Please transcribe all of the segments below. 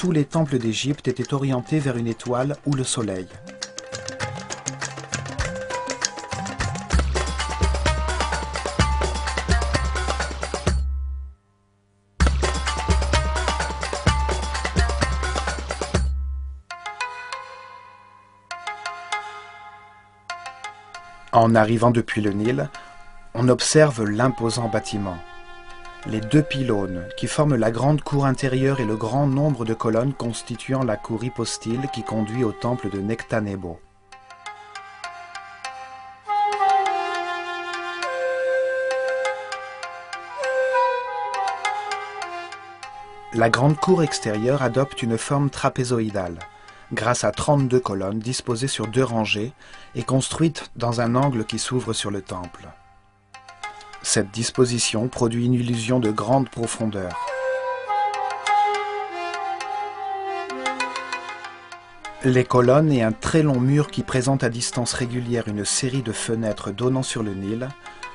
tous les temples d'Égypte étaient orientés vers une étoile ou le soleil. En arrivant depuis le Nil, on observe l'imposant bâtiment. Les deux pylônes qui forment la grande cour intérieure et le grand nombre de colonnes constituant la cour hypostyle qui conduit au temple de Nectanebo. La grande cour extérieure adopte une forme trapézoïdale, grâce à 32 colonnes disposées sur 2 rangées et construites dans un angle qui s'ouvre sur le temple. Cette disposition produit une illusion de grande profondeur. Les colonnes et un très long mur qui présente à distance régulière une série de fenêtres donnant sur le Nil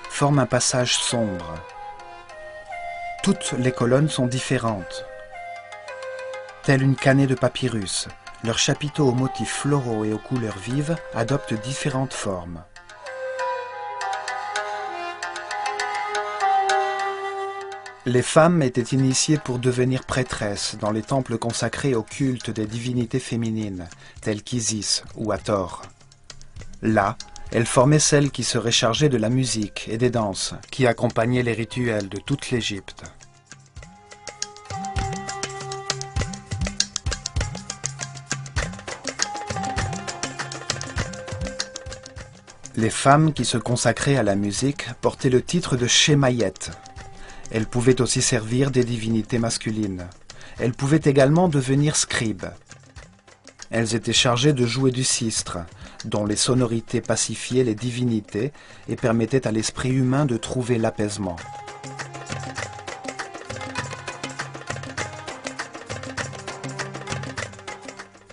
forment un passage sombre. Toutes les colonnes sont différentes. Telle une canée de papyrus, leurs chapiteaux aux motifs floraux et aux couleurs vives adoptent différentes formes. Les femmes étaient initiées pour devenir prêtresses dans les temples consacrés au culte des divinités féminines, telles qu'Isis ou Hathor. Là, elles formaient celles qui seraient chargées de la musique et des danses qui accompagnaient les rituels de toute l'Égypte. Les femmes qui se consacraient à la musique portaient le titre de Shemayet. Elles pouvaient aussi servir des divinités masculines. Elles pouvaient également devenir scribes. Elles étaient chargées de jouer du sistre, dont les sonorités pacifiaient les divinités et permettaient à l'esprit humain de trouver l'apaisement.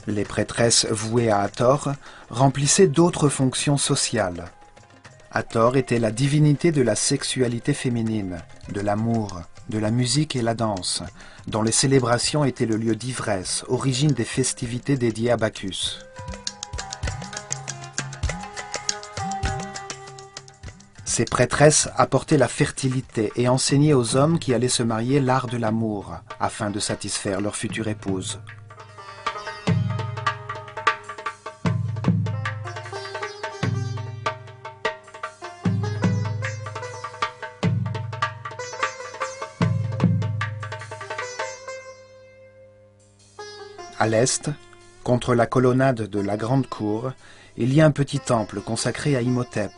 Les prêtresses vouées à Hathor remplissaient d'autres fonctions sociales. Hathor était la divinité de la sexualité féminine, de l'amour, de la musique et la danse, dont les célébrations étaient le lieu d'ivresse, origine des festivités dédiées à Bacchus. Ces prêtresses apportaient la fertilité et enseignaient aux hommes qui allaient se marier l'art de l'amour, afin de satisfaire leur future épouse. À l'est, contre la colonnade de la grande cour, il y a un petit temple consacré à Imhotep,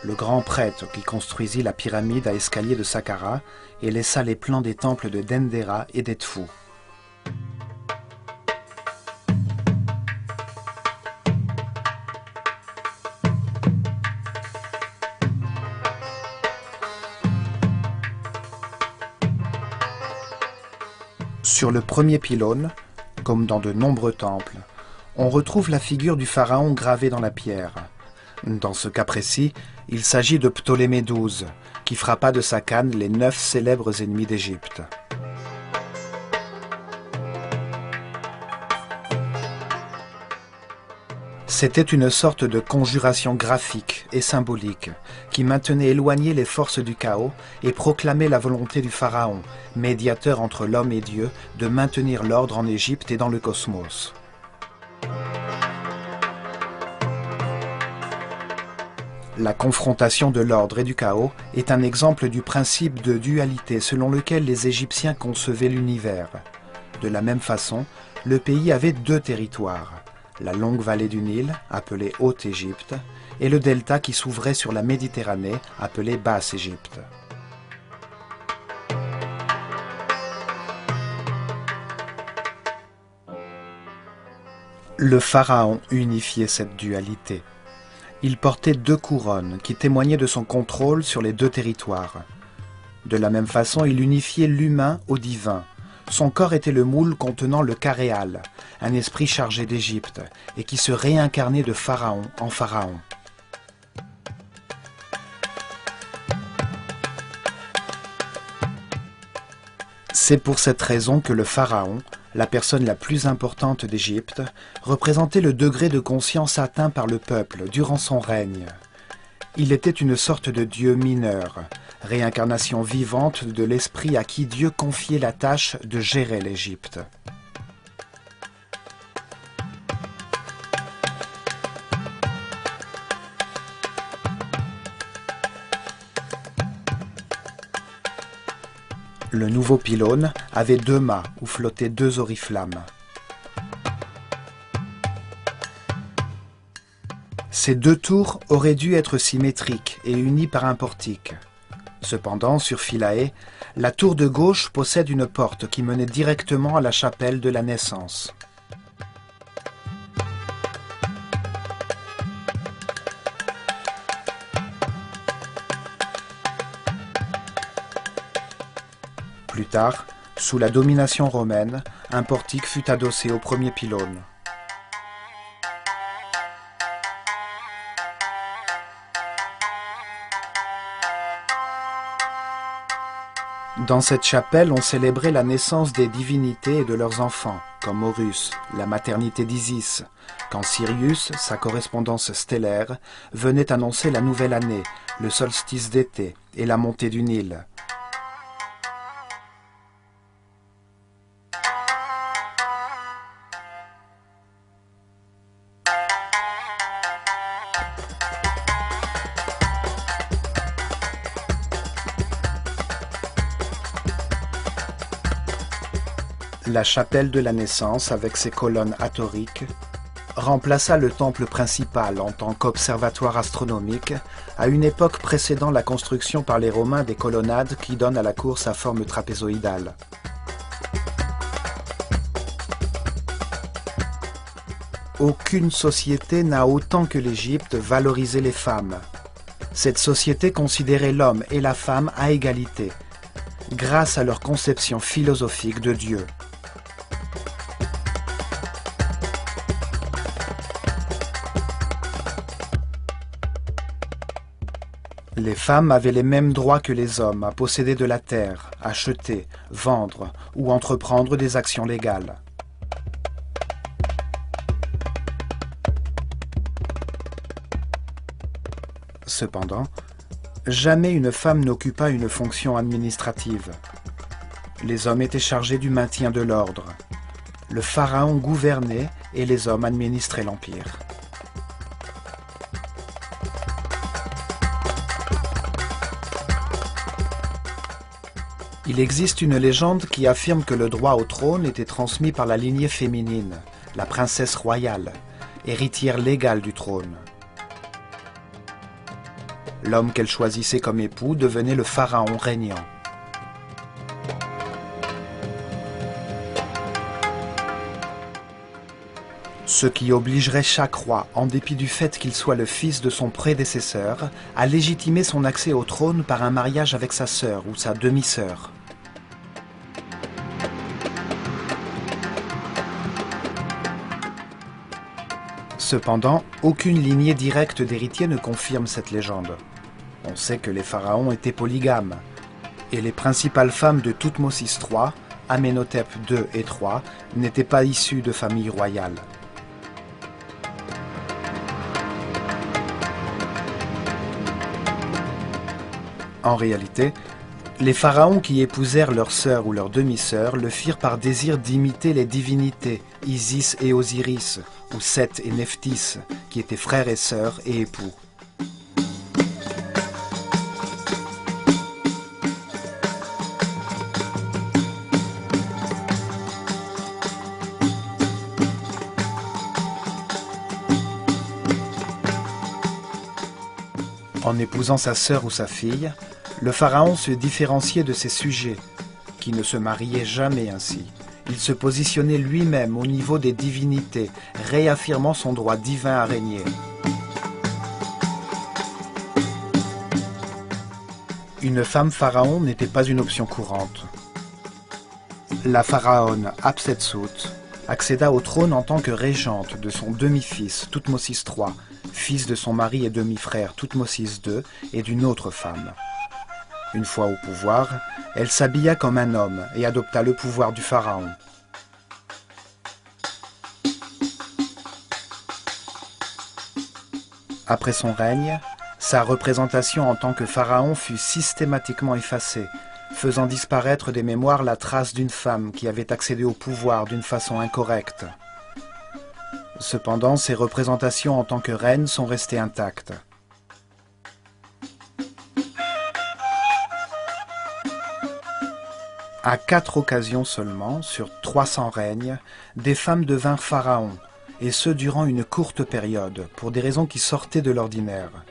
le grand prêtre qui construisit la pyramide à escalier de Saqqara et laissa les plans des temples de Dendera et d'Edfou. Sur le premier pylône, comme dans de nombreux temples, on retrouve la figure du pharaon gravée dans la pierre. Dans ce cas précis, il s'agit de Ptolémée XII, qui frappa de sa canne les 9 célèbres ennemis d'Égypte. C'était une sorte de conjuration graphique et symbolique qui maintenait éloignées les forces du chaos et proclamait la volonté du pharaon, médiateur entre l'homme et Dieu, de maintenir l'ordre en Égypte et dans le cosmos. La confrontation de l'ordre et du chaos est un exemple du principe de dualité selon lequel les Égyptiens concevaient l'univers. De la même façon, le pays avait 2 territoires. La longue vallée du Nil, appelée Haute-Égypte, et le delta qui s'ouvrait sur la Méditerranée, appelée Basse-Égypte. Le pharaon unifiait cette dualité. Il portait 2 couronnes qui témoignaient de son contrôle sur les 2 territoires. De la même façon, il unifiait l'humain au divin. Son corps était le moule contenant le Karéal, un esprit chargé d'Égypte, et qui se réincarnait de pharaon en pharaon. C'est pour cette raison que le pharaon, la personne la plus importante d'Égypte, représentait le degré de conscience atteint par le peuple durant son règne. Il était une sorte de dieu mineur, réincarnation vivante de l'esprit à qui Dieu confiait la tâche de gérer l'Égypte. Le nouveau pylône avait 2 mâts où flottaient 2 oriflammes. Ces 2 tours auraient dû être symétriques et unies par un portique. Cependant, sur Philae, la tour de gauche possède une porte qui menait directement à la chapelle de la naissance. Plus tard, sous la domination romaine, un portique fut adossé au premier pylône. Dans cette chapelle, on célébrait la naissance des divinités et de leurs enfants, comme Horus, la maternité d'Isis, quand Sirius, sa correspondance stellaire, venait annoncer la nouvelle année, le solstice d'été et la montée du Nil. La chapelle de la naissance, avec ses colonnes atoriques, remplaça le temple principal en tant qu'observatoire astronomique à une époque précédant la construction par les Romains des colonnades qui donnent à la cour sa forme trapézoïdale. Aucune société n'a autant que l'Égypte valorisé les femmes. Cette société considérait l'homme et la femme à égalité, grâce à leur conception philosophique de Dieu. Les femmes avaient les mêmes droits que les hommes à posséder de la terre, acheter, vendre ou entreprendre des actions légales. Cependant, jamais une femme n'occupa une fonction administrative. Les hommes étaient chargés du maintien de l'ordre. Le pharaon gouvernait et les hommes administraient l'empire. Il existe une légende qui affirme que le droit au trône était transmis par la lignée féminine, la princesse royale, héritière légale du trône. L'homme qu'elle choisissait comme époux devenait le pharaon régnant. Ce qui obligerait chaque roi, en dépit du fait qu'il soit le fils de son prédécesseur, à légitimer son accès au trône par un mariage avec sa sœur ou sa demi-sœur. Cependant, aucune lignée directe d'héritiers ne confirme cette légende. On sait que les pharaons étaient polygames, et les principales femmes de Thoutmôsis III, Amenhotep II et III, n'étaient pas issues de familles royales. En réalité, les pharaons qui épousèrent leurs sœurs ou leurs demi-sœurs le firent par désir d'imiter les divinités, Isis et Osiris, ou Seth et Nephthys, qui étaient frères et sœurs et époux. En épousant sa sœur ou sa fille, le pharaon se différenciait de ses sujets, qui ne se mariaient jamais ainsi. Il se positionnait lui-même au niveau des divinités, réaffirmant son droit divin à régner. Une femme pharaon n'était pas une option courante. La pharaone Hatshepsut accéda au trône en tant que régente de son demi-fils Thoutmôsis III, fils de son mari et demi-frère Thoutmôsis II et d'une autre femme. Une fois au pouvoir, elle s'habilla comme un homme et adopta le pouvoir du pharaon. Après son règne, sa représentation en tant que pharaon fut systématiquement effacée, faisant disparaître des mémoires la trace d'une femme qui avait accédé au pouvoir d'une façon incorrecte. Cependant, ses représentations en tant que reine sont restées intactes. À 4 occasions seulement, sur 300 règnes, des femmes devinrent pharaons, et ce durant une courte période, pour des raisons qui sortaient de l'ordinaire.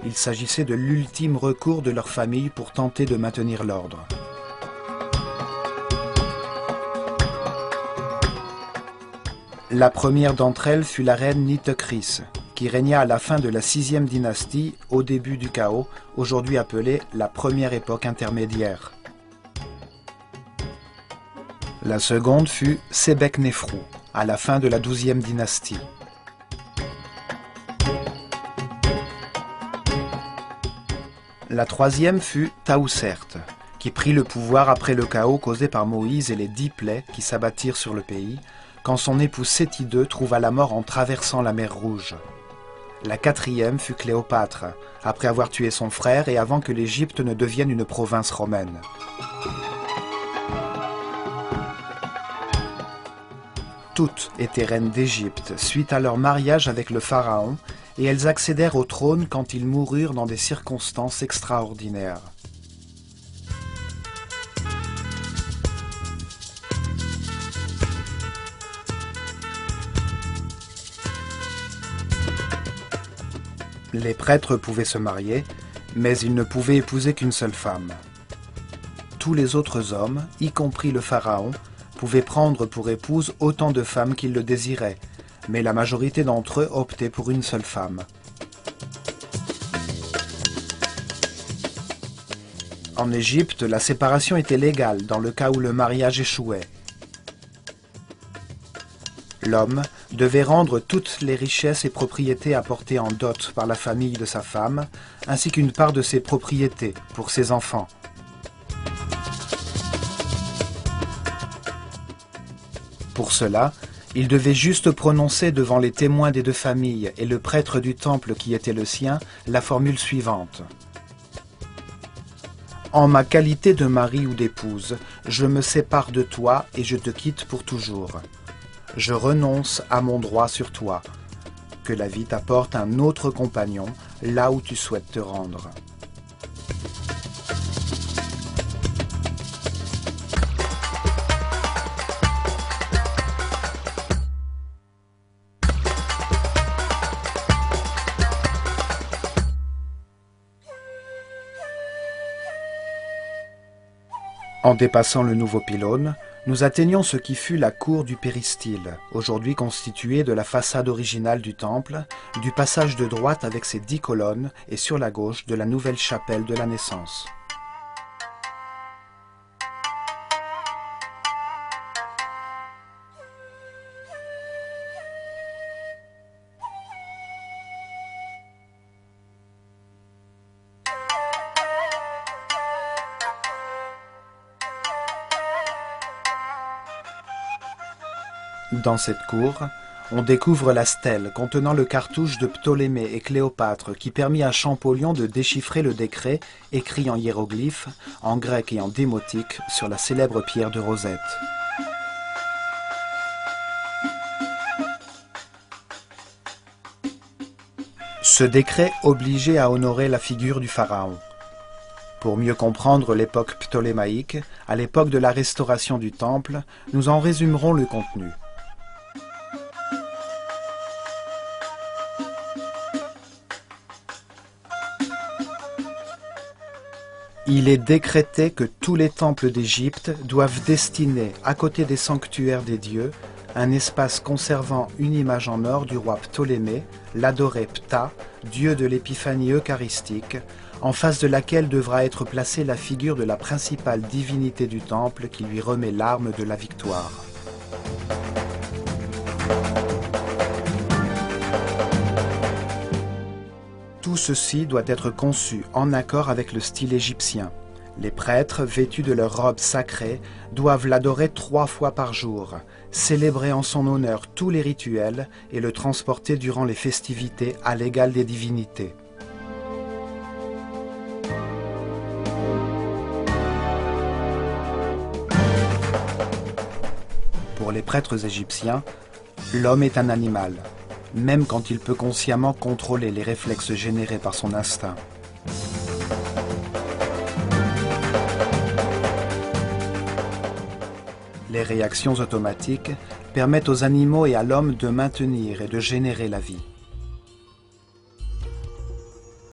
Il s'agissait de l'ultime recours de leur famille pour tenter de maintenir l'ordre. La première d'entre elles fut la reine Nitocris, qui régna à la fin de la 6e dynastie, au début du chaos, aujourd'hui appelée la première époque intermédiaire. La seconde fut Sebeknefru, à la fin de la 12e dynastie. La troisième fut Taousert, qui prit le pouvoir après le chaos causé par Moïse et les 10 plaies qui s'abattirent sur le pays, quand son époux Séti II trouva la mort en traversant la mer Rouge. La quatrième fut Cléopâtre, après avoir tué son frère et avant que l'Égypte ne devienne une province romaine. Toutes étaient reines d'Égypte suite à leur mariage avec le pharaon et elles accédèrent au trône quand ils moururent dans des circonstances extraordinaires. Les prêtres pouvaient se marier, mais ils ne pouvaient épouser qu'une seule femme. Tous les autres hommes, y compris le pharaon, pouvaient prendre pour épouse autant de femmes qu'ils le désiraient, mais la majorité d'entre eux optaient pour une seule femme. En Égypte, la séparation était légale dans le cas où le mariage échouait. L'homme devait rendre toutes les richesses et propriétés apportées en dot par la famille de sa femme, ainsi qu'une part de ses propriétés pour ses enfants. Pour cela, il devait juste prononcer devant les témoins des 2 familles et le prêtre du temple qui était le sien la formule suivante. « En ma qualité de mari ou d'épouse, je me sépare de toi et je te quitte pour toujours. Je renonce à mon droit sur toi. Que la vie t'apporte un autre compagnon là où tu souhaites te rendre. » En dépassant le nouveau pylône, nous atteignons ce qui fut la cour du péristyle, aujourd'hui constituée de la façade originale du temple, du passage de droite avec ses 10 colonnes et sur la gauche de la nouvelle chapelle de la Naissance. Dans cette cour, on découvre la stèle contenant le cartouche de Ptolémée et Cléopâtre qui permit à Champollion de déchiffrer le décret écrit en hiéroglyphes, en grec et en démotique sur la célèbre pierre de Rosette. Ce décret obligeait à honorer la figure du pharaon. Pour mieux comprendre l'époque ptolémaïque, à l'époque de la restauration du temple, nous en résumerons le contenu. Il est décrété que tous les temples d'Égypte doivent destiner, à côté des sanctuaires des dieux, un espace conservant une image en or du roi Ptolémée, l'adoré Ptah, dieu de l'épiphanie eucharistique, en face de laquelle devra être placée la figure de la principale divinité du temple qui lui remet l'arme de la victoire. Tout ceci doit être conçu en accord avec le style égyptien. Les prêtres, vêtus de leurs robes sacrées, doivent l'adorer 3 fois par jour, célébrer en son honneur tous les rituels et le transporter durant les festivités à l'égal des divinités. Pour les prêtres égyptiens, l'homme est un animal, même quand il peut consciemment contrôler les réflexes générés par son instinct. Les réactions automatiques permettent aux animaux et à l'homme de maintenir et de générer la vie.